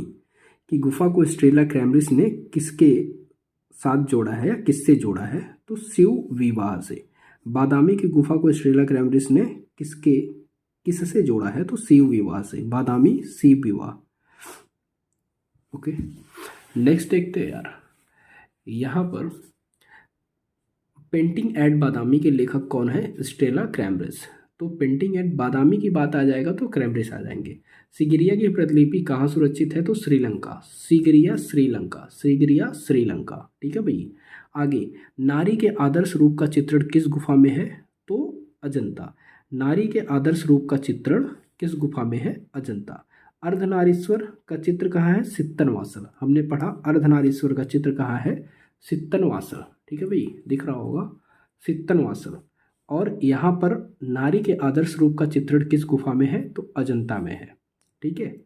की गुफा को स्टेला क्रैमरिस ने किसके साथ जोड़ा है या किससे जोड़ा है? तो शिव विवाह से। बादामी की गुफा को स्टेला क्रैमरिस ने किससे जोड़ा है? तो शिव विवाह से। बादामी शिव विवाह। ओके, नेक्स्ट देखते हैं यार। यहाँ पर पेंटिंग एट बादामी के लेखक कौन है? स्टेला क्रैमरिस। तो पेंटिंग एट बादामी की बात आ जाएगा तो क्रैमरिस आ जाएंगे। सिगिरिया की प्रतिलिपि कहाँ सुरक्षित है? तो श्रीलंका। सिगिरिया श्रीलंका। ठीक है भाई, आगे नारी के आदर्श रूप का चित्रण किस गुफा में है? तो अजंता। नारी के आदर्श रूप का चित्रण किस गुफा में है? अजंता। अर्धनारीश्वर का चित्र कहाँ है? सित्तनवासल। हमने पढ़ा अर्धनारीश्वर का चित्र कहाँ है? सित्तनवासल। ठीक है भाई, दिख रहा होगा सित्तनवासल। और यहाँ पर नारी के आदर्श रूप का चित्रण किस गुफा में है? तो अजंता में है। ठीक है,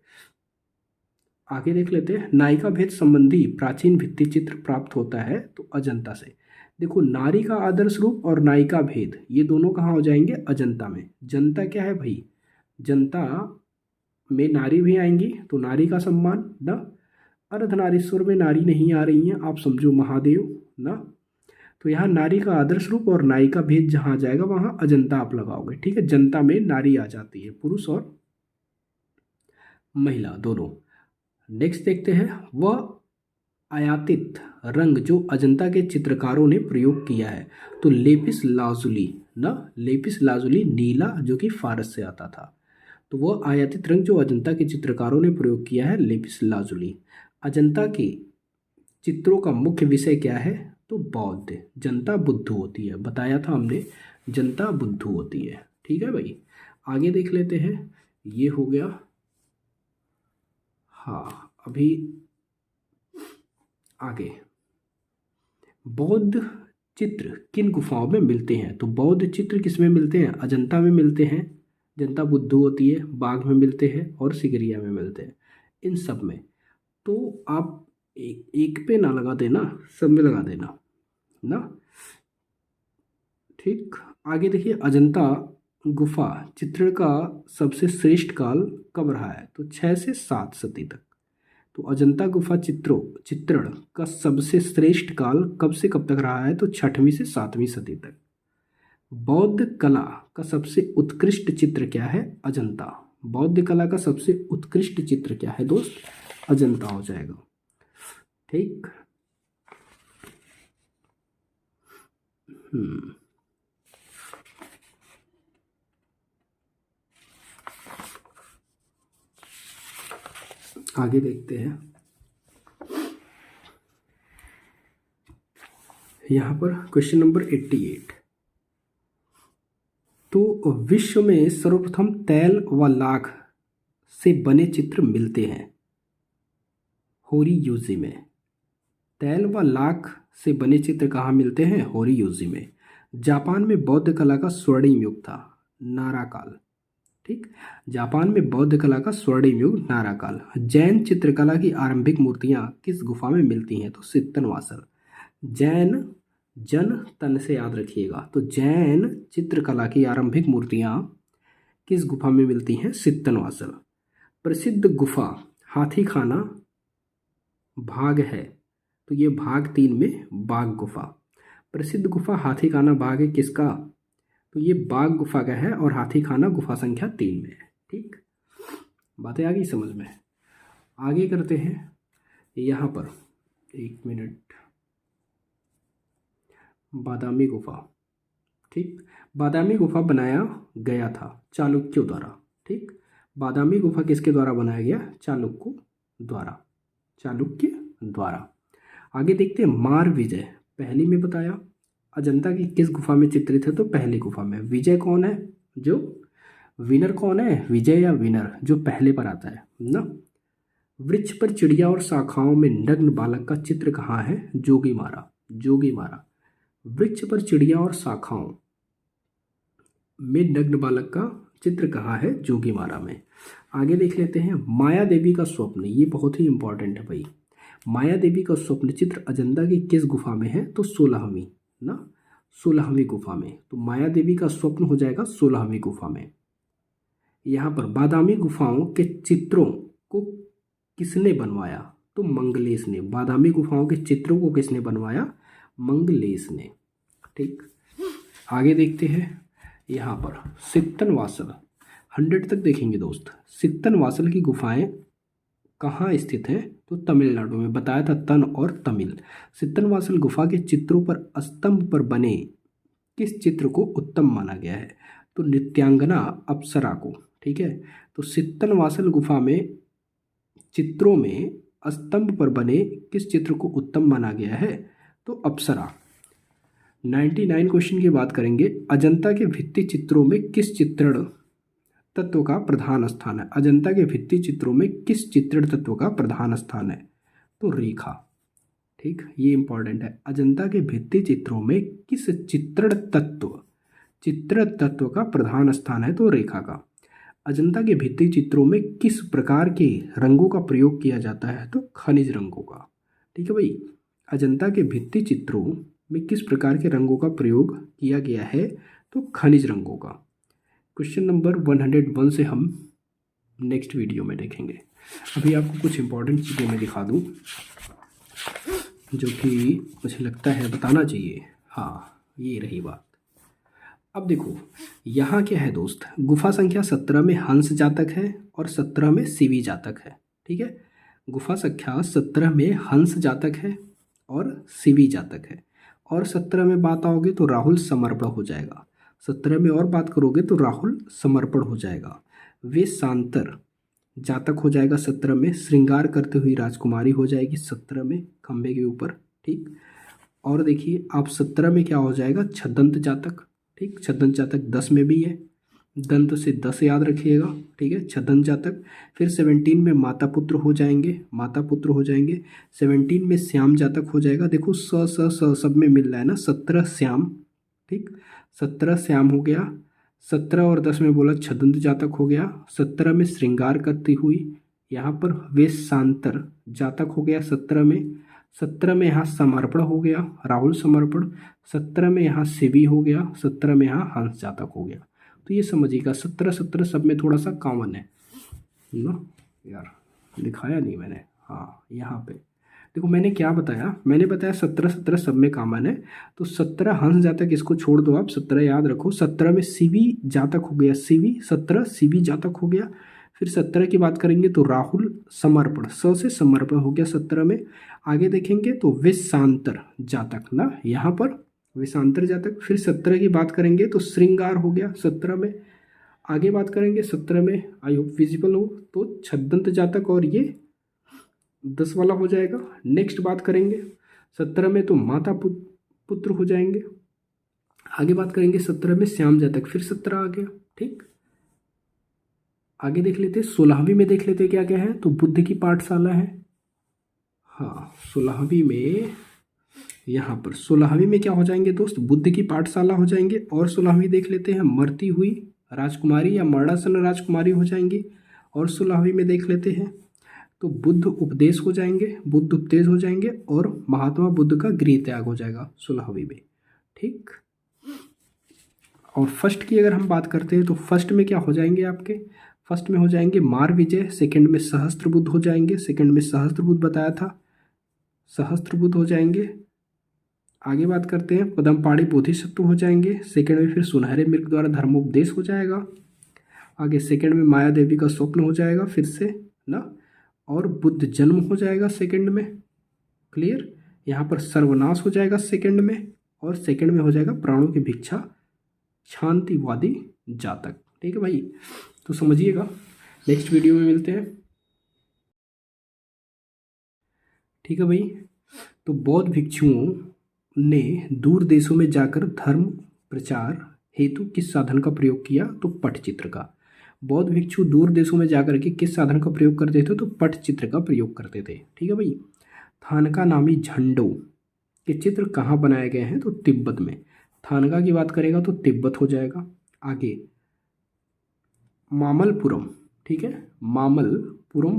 आगे देख लेते हैं। नायिका भेद संबंधी प्राचीन भित्ति चित्र प्राप्त होता है तो अजंता से। देखो, नारी का आदर्श रूप और नायिका भेद ये दोनों कहाँ हो जाएंगे? अजंता में। जनता क्या है भाई? जनता में नारी भी आएंगी तो नारी का सम्मान ना। अर्धनारीश्वर में नारी नहीं आ रही हैं, आप समझो महादेव ना। तो यहाँ नारी का आदर्श रूप और नायिका भेद जहाँ आ जाएगा वहाँ अजंता आप लगाओगे। ठीक है, जनता में नारी आ जाती है, पुरुष और महिला दोनों। नेक्स्ट देखते हैं, वह आयातित रंग जो अजंता के चित्रकारों ने प्रयोग किया है तो लेपिस लाजुली ना। लेपिस लाजुली नीला जो कि फारस से आता था। तो वह आयातित रंग जो अजंता के चित्रकारों ने प्रयोग किया है लेपिस लाजुली। अजंता के चित्रों का मुख्य विषय क्या है? तो बौद्ध। जनता बुद्ध होती है, बताया था हमने, जनता बुद्ध होती है। ठीक है भाई, आगे देख लेते हैं। ये हो गया। हाँ, अभी आगे बौद्ध चित्र किन गुफाओं में मिलते हैं? तो बौद्ध चित्र किस में मिलते हैं? अजंता में मिलते हैं, जनता बुद्ध होती है, बाघ में मिलते हैं और सिगरिया में मिलते हैं, इन सब में। तो आप एक पे ना लगा देना, सब में लगा देना ना। ठीक, आगे देखिए, अजंता गुफा चित्रण का सबसे श्रेष्ठ काल कब रहा है? तो 6 से 7 सदी तक। तो अजंता गुफा चित्रण का सबसे श्रेष्ठ काल कब से कब तक रहा है? तो 6वीं से 7वीं सदी तक। बौद्ध कला का सबसे उत्कृष्ट चित्र क्या है? अजंता। बौद्ध कला का सबसे उत्कृष्ट चित्र क्या है दोस्त? अजंता हो जाएगा। ठीक, आगे देखते हैं। यहाँ पर क्वेश्चन नंबर 88। तो विश्व में सर्वप्रथम तैल व लाख से बने चित्र मिलते हैं होरीयुजी में। तैल व लाख से बने चित्र कहाँ मिलते हैं? होरीयुजी में। जापान में बौद्ध कला का स्वर्णिम युग था, नाराकाल। ठीक, जापान में बौद्ध कला का स्वर्णिम युग नाराकाल। जैन चित्रकला की आरंभिक मूर्तियां किस गुफा में मिलती हैं? तो सित्तनवासल। जैन जन तन से याद रखिएगा। तो जैन चित्रकला की आरंभिक मूर्तियां किस गुफा में मिलती हैं? सित्तनवासल। प्रसिद्ध गुफा हाथी खाना भाग है तो ये भाग 3 में बाघ गुफा। प्रसिद्ध गुफा हाथी खाना भाग है किसका? तो ये बाघ गुफा का है और हाथी खाना गुफा संख्या 3 में है। ठीक, बातें आ गई समझ में। आगे करते हैं। यहाँ पर 1 मिनट, बादामी गुफा। ठीक, बादामी गुफा बनाया गया था चालुक्यों द्वारा। ठीक, बादामी गुफा किसके द्वारा बनाया गया? चालुक्य द्वारा, चालुक्य द्वारा। आगे देखते हैं, मार विजय पहली में बताया अजंता की किस गुफा में चित्रित है? तो पहली गुफा में। विजय कौन है? जो विनर कौन है? विजय या विनर जो पहले पर आता है ना। वृक्ष पर चिड़िया और शाखाओं में नग्न बालक का चित्र कहाँ है? जोगी मारा। जोगी मारा। वृक्ष पर चिड़िया और शाखाओं में नग्न बालक का चित्र कहाँ है? जोगी मारा में। आगे देख लेते हैं, माया देवी का स्वप्न। ये बहुत ही इंपॉर्टेंट है भाई। माया देवी का स्वप्न चित्र अजंता की किस गुफा में है? तो 16वीं ना, 16वीं गुफा में। तो माया देवी का स्वप्न हो जाएगा 16वीं गुफा में। यहाँ पर बादामी गुफाओं के चित्रों को किसने बनवाया? तो मंगलेश ने। बादामी गुफाओं के चित्रों को किसने बनवाया? मंगलेश ने। ठीक, आगे देखते हैं। यहाँ पर सित्तनवासल 100 तक देखेंगे दोस्त। सित्तनवासल की गुफाएं कहाँ स्थित हैं? तो तमिलनाडु में। बताया था तन और तमिल। सित्तनवासल गुफा के चित्रों पर स्तंभ पर बने किस चित्र को उत्तम माना गया है? तो नृत्यांगना अप्सरा को। ठीक है, तो सित्तनवासल गुफा में चित्रों में स्तंभ पर बने किस चित्र को उत्तम माना गया है? तो अप्सरा। 99 क्वेश्चन की बात करेंगे। अजंता के भित्ति चित्रों में किस चित्रण तत्व का प्रधान स्थान है? अजंता के भित्ति चित्रों में किस चित्रण तत्व का प्रधान स्थान है? तो रेखा। ठीक, ये इंपॉर्टेंट है। अजंता के भित्ति चित्रों में किस चित्र तत्व का प्रधान स्थान है? तो रेखा का। अजंता के भित्ति चित्रों में किस प्रकार के रंगों का प्रयोग किया जाता है? तो खनिज रंगों का। ठीक है भाई, अजंता के भित्ति चित्रों में किस प्रकार के रंगों का प्रयोग किया गया है? तो खनिज रंगों का। क्वेश्चन नंबर 101 से हम नेक्स्ट वीडियो में देखेंगे। अभी आपको कुछ इंपॉर्टेंट चीज़ें मैं दिखा दूँ जो कि मुझे लगता है बताना चाहिए। हाँ, ये रही बात। अब देखो यहाँ क्या है दोस्त, गुफा संख्या 17 में हंस जातक है और 17 में शिवी जातक है। ठीक है, गुफा संख्या 17 में हंस जातक है और शिवी जातक है। और 17 में बात आओगे तो राहुल समर्पण हो जाएगा। 17 में और बात करोगे तो राहुल समर्पण हो जाएगा। वे शांतर जातक हो जाएगा 17 में। श्रृंगार करते हुई राजकुमारी हो जाएगी 17 में खंबे के ऊपर। ठीक, और देखिए आप 17 में क्या हो जाएगा, छदंत जातक। ठीक, छदंत जातक 10 में भी है, दंत से 10 याद रखिएगा। ठीक है, छदंत जातक। फिर 17 में माता पुत्र हो जाएंगे, 17 में श्याम जातक हो जाएगा। देखो स सब में मिल रहा है ना, 17 श्याम। ठीक, 17 श्याम हो गया। 17 और 10 में बोला छदंत जातक हो गया। 17 में श्रृंगार करती हुई, यहाँ पर वेशांतर जातक हो गया 17 में। 17 में यहाँ समर्पण हो गया, राहुल समर्पण। 17 में यहाँ शिवी हो गया। 17 में यहाँ हंस जातक हो गया। तो ये समझिएगा 17 सब में थोड़ा सा कॉमन है ना। यार दिखाया नहीं मैंने, हाँ यहाँ पे देखो मैंने क्या बताया, मैंने बताया 17 सब में कॉमन है। तो 17 हंस जातक इसको छोड़ दो आप, 17 याद रखो। 17 में शिवी जातक हो गया, शिवी 17 शिवी जातक हो गया। फिर 17 की बात करेंगे तो राहुल समर्पण, से समर्पण हो गया 17 में। आगे देखेंगे तो वेशांतर जातक ना, यहाँ पर वेशांतर जातक। फिर 17 की बात करेंगे तो श्रृंगार हो गया 17 में। आगे बात करेंगे 17 में, आई होप विजिबल हो, तो छद्दंत जातक और ये 10 वाला हो जाएगा। नेक्स्ट बात करेंगे 17 में तो माता पुत्र हो जाएंगे। आगे बात करेंगे 17 में श्याम जातक, फिर 17 आ गया। ठीक, आगे देख लेते 16वीं में, देख लेते क्या क्या है। तो बुद्ध की पाठशाला है। हाँ 16वीं में, यहाँ पर 16वीं में क्या हो जाएंगे दोस्त, बुद्ध की पाठशाला हो जाएंगे। और 16वीं देख लेते हैं मरती हुई राजकुमारी या मरणासन राजकुमारी हो जाएंगी। और 16वीं में देख लेते हैं तो बुद्ध उपदेश हो जाएंगे, बुद्ध उपदेश हो जाएंगे। और महात्मा बुद्ध का गृह त्याग हो जाएगा 16वीं में। ठीक, और फर्स्ट की अगर हम बात करते हैं तो फर्स्ट में क्या हो जाएंगे आपके, फर्स्ट में हो जाएंगे मार विजय। सेकंड में सहस्त्र बुद्ध हो जाएंगे, सेकंड में सहस्त्र बुद्ध बताया था, सहस्त्र बुद्ध हो जाएंगे। आगे बात करते हैं पदमपाड़ी बोधिसत्व हो जाएंगे। सेकंड में फिर सुनहरे मृग द्वारा धर्मोपदेश हो जाएगा। आगे सेकंड में माया देवी का स्वप्न हो जाएगा फिर से ना। और बुद्ध जन्म हो जाएगा सेकंड में। क्लियर, यहाँ पर सर्वनाश हो जाएगा सेकंड में। और सेकंड में हो जाएगा प्राणों की भिक्षा शांतिवादी जातक। ठीक है भाई, तो समझिएगा। नेक्स्ट वीडियो में मिलते हैं। ठीक है भाई, तो बौद्ध भिक्षुओं ने दूर देशों में जाकर धर्म प्रचार हेतु किस साधन का प्रयोग किया? तो पटचित्र का। बौद्ध भिक्षु दूर देशों में जाकर के किस साधन का प्रयोग करते थे? तो पटचित्र का प्रयोग करते थे। ठीक है भाई, थानका नामी झंडों के चित्र कहाँ बनाए गए हैं? तो तिब्बत में। थानका की बात करेगा तो तिब्बत हो जाएगा। आगे मामल्लपुरम, ठीक है, मामल्लपुरम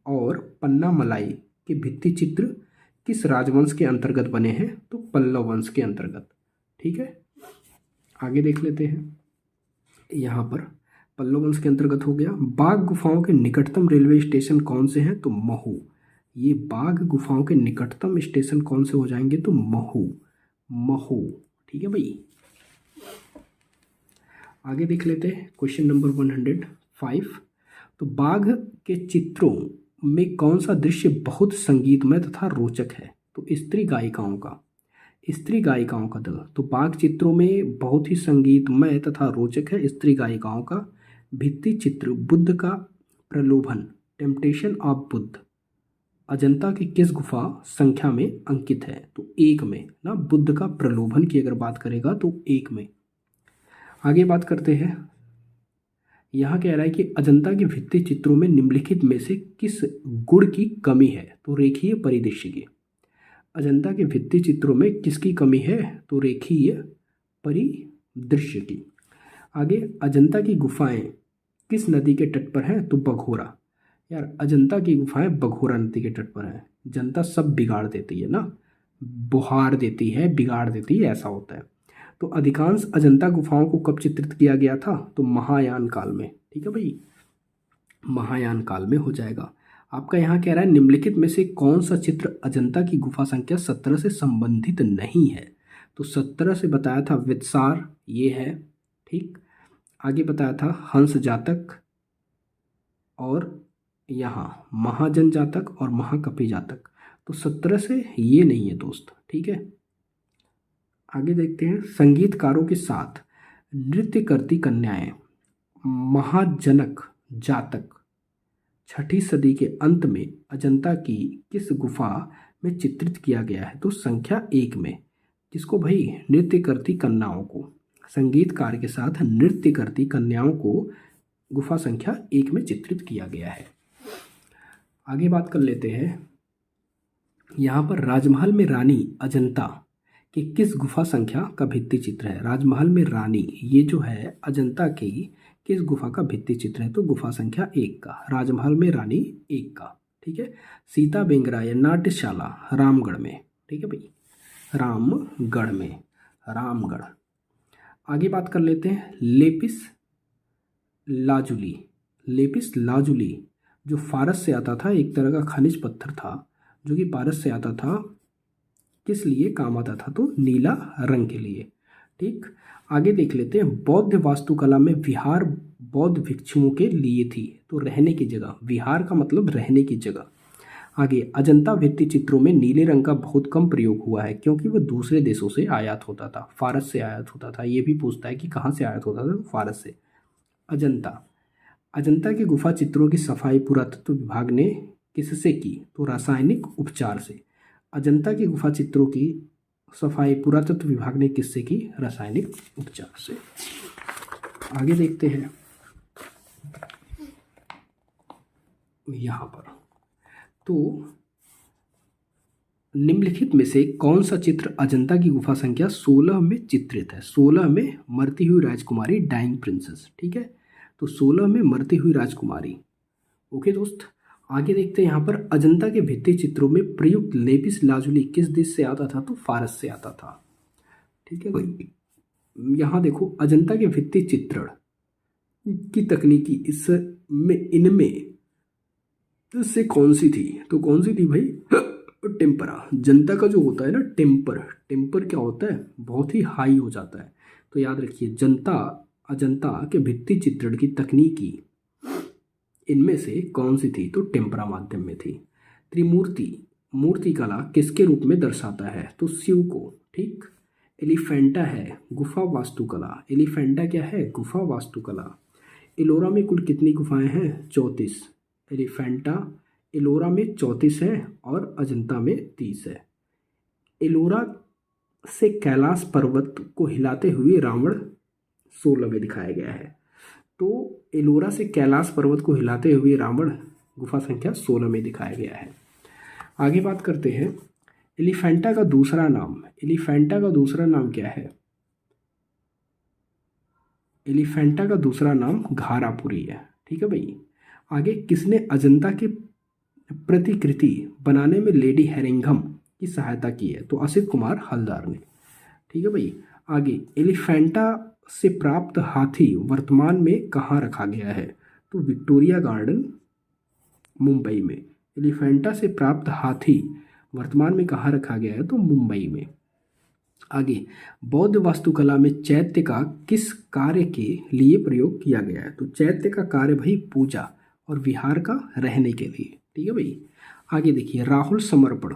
और पन्नामलाई के भित्ति चित्र किस राजवंश के अंतर्गत बने हैं? तो पल्लव वंश के अंतर्गत। ठीक है, आगे देख लेते हैं। यहाँ पर पल्लव वंश के अंतर्गत हो गया। बाघ गुफाओं के निकटतम रेलवे स्टेशन कौन से हैं? तो महू। ये बाघ गुफाओं के निकटतम स्टेशन कौन से हो जाएंगे? तो महू। ठीक है भाई, आगे देख लेते हैं क्वेश्चन नंबर 105। तो बाघ के चित्रों में कौन सा दृश्य बहुत संगीतमय तथा रोचक है? तो स्त्री गायिकाओं का दल। तो बाघ चित्रों में बहुत ही संगीतमय तथा रोचक है स्त्री गायिकाओं का भित्ति चित्र। बुद्ध का प्रलोभन, टेम्पटेशन ऑफ बुद्ध, अजंता की किस गुफा संख्या में अंकित है? तो 1 में ना। बुद्ध का प्रलोभन की अगर बात करेगा तो 1 में। आगे बात करते हैं यहाँ कह रहा है कि अजंता के भित्ति चित्रों में निम्नलिखित में से किस गुण की कमी है? तो रेखीय परिदृश्य की। अजंता के भित्ति चित्रों में किसकी कमी है? तो रेखीय परिदृश्य की। आगे, अजंता की गुफाएं किस नदी के तट पर हैं? तो बघोरा। यार, अजंता की गुफाएं बघोरा नदी के तट पर हैं। जनता सब बिगाड़ देती है ना, बुहार देती है, बिगाड़ देती है, ऐसा होता है। तो अधिकांश अजंता गुफाओं को कब चित्रित किया गया था? तो महायान काल में। ठीक है भाई, महायान काल में हो जाएगा। आपका यहाँ कह रहा है निम्नलिखित में से कौन सा चित्र अजंता की गुफा संख्या 17 से संबंधित नहीं है? तो 17 से बताया था वित्सार, ये है। ठीक, आगे बताया था हंस जातक, और यहाँ महाजन जातक और महाकपि जातक। तो 17 से ये नहीं है दोस्त। ठीक है, आगे देखते हैं। संगीतकारों के साथ नृत्य करती कन्याएं महाजनक जातक 6ठी सदी के अंत में अजंता की किस गुफा में चित्रित किया गया है? तो संख्या 1 में। किसको भाई? नृत्य करती कन्याओं को, संगीतकार के साथ नृत्य करती कन्याओं को गुफा संख्या 1 में चित्रित किया गया है। आगे बात कर लेते हैं। यहाँ पर राजमहल में रानी अजंता कि किस गुफा संख्या का भित्ति चित्र है? राजमहल में रानी, ये जो है अजंता की किस गुफा का भित्ति चित्र है? तो गुफा संख्या 1 का, राजमहल में रानी 1 का। ठीक है, सीता बेंगरा नाट्यशाला रामगढ़ में। ठीक है भाई, रामगढ़ में, रामगढ़। आगे बात कर लेते हैं लेपिस लाजुली। लेपिस लाजुली जो फारस से आता था, एक तरह का खनिज पत्थर था जो कि पारस से आता था। किस लिए काम आता था? तो नीला रंग के लिए। ठीक, आगे देख लेते हैं। बौद्ध वास्तुकला में विहार बौद्ध भिक्षुओं के लिए थी, तो रहने की जगह। विहार का मतलब रहने की जगह। आगे, अजंता भित्ति चित्रों में नीले रंग का बहुत कम प्रयोग हुआ है क्योंकि वह दूसरे देशों से आयात होता था, फारस से आयात होता था। ये भी पूछता है कि कहाँ से आयात होता था? तो फारस से। अजंता, अजंता की गुफा चित्रों की सफाई पुरातत्व विभाग ने किससे की? तो रासायनिक उपचार से। अजंता की गुफा चित्रों की सफाई पुरातत्व विभाग ने किससे की? रासायनिक उपचार से। आगे देखते हैं यहाँ पर। तो निम्नलिखित में से कौन सा चित्र अजंता की गुफा संख्या 16 में चित्रित है? 16 में मरती हुई राजकुमारी, डाइंग प्रिंसेस। ठीक है, तो 16 में मरती हुई राजकुमारी। ओके दोस्त, आगे देखते हैं यहाँ पर। अजंता के भित्ति चित्रों में प्रयुक्त लेपिस लाजुली किस देश से आता था? तो फारस से आता था। ठीक है भाई, यहाँ देखो अजंता के भित्ति चित्रण की तकनीकी इनमें से कौन सी थी? तो कौन सी थी भाई? टेम्परा। जनता का जो होता है ना टेम्पर क्या होता है? बहुत ही हाई हो जाता है। तो याद रखिए, अजंता के भित्ति चित्रण की तकनीकी इनमें से कौन सी थी? तो टेम्परा माध्यम में थी। त्रिमूर्ति मूर्ति कला किसके रूप में दर्शाता है? तो शिव को। ठीक, एलिफेंटा है गुफा वास्तुकला। एलिफेंटा क्या है? गुफा वास्तुकला। एलोरा में कुल कितनी गुफाएं हैं? 34। एलिफेंटा एलोरा में 34 है और अजंता में 30 है। एलोरा से कैलाश पर्वत को हिलाते हुए रावण 16 में दिखाया गया है। तो एलोरा से कैलाश पर्वत को हिलाते हुए रावण गुफा संख्या 16 में दिखाया गया है। आगे बात करते हैं एलिफेंटा का दूसरा नाम। एलिफेंटा का दूसरा नाम क्या है? एलिफेंटा का दूसरा नाम घारापुरी है। ठीक है भाई, आगे किसने अजंता के प्रतिकृति बनाने में लेडी हेरिंघम की सहायता की है? तो असित कुमार हलदार ने। ठीक है भाई, आगे एलिफेंटा से प्राप्त हाथी वर्तमान में कहाँ रखा गया है? तो विक्टोरिया गार्डन मुंबई में। एलिफेंटा से प्राप्त हाथी वर्तमान में कहाँ रखा गया है? तो मुंबई में। आगे, बौद्ध वास्तुकला में चैत्य का किस कार्य के लिए प्रयोग किया गया है? तो चैत्य का कार्य भाई पूजा और विहार का रहने के लिए। ठीक है भाई, आगे देखिए राहुल समर्पण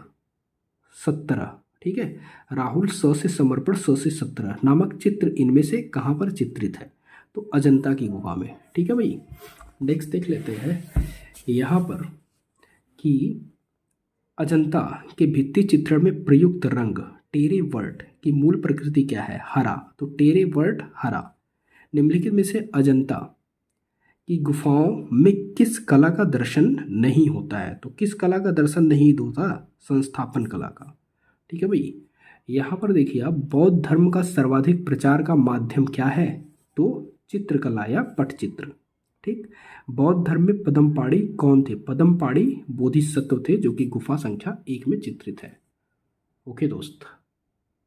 17। ठीक है, राहुल से समर्पण से 17 नामक चित्र इनमें से कहाँ पर चित्रित है? तो अजंता की गुफा में। ठीक है भाई, नेक्स्ट देख लेते हैं यहाँ पर कि अजंता के भित्ति चित्रण में प्रयुक्त रंग टेरे वर्ट की मूल प्रकृति क्या है? हरा। तो टेरे वर्ट हरा। निम्नलिखित में से अजंता कि गुफाओं में किस कला का दर्शन नहीं होता है? तो किस कला का दर्शन नहीं होता? संस्थापन कला का। ठीक है भाई। यहाँ पर देखिए आप, बौद्ध धर्म का सर्वाधिक प्रचार का माध्यम क्या है? तो चित्रकला या पटचित्र। ठीक। बौद्ध धर्म में पदमपाड़ी कौन थे? पदमपाड़ी बोधिसत्व थे, जो कि गुफा संख्या 1 में चित्रित है। ओके दोस्त।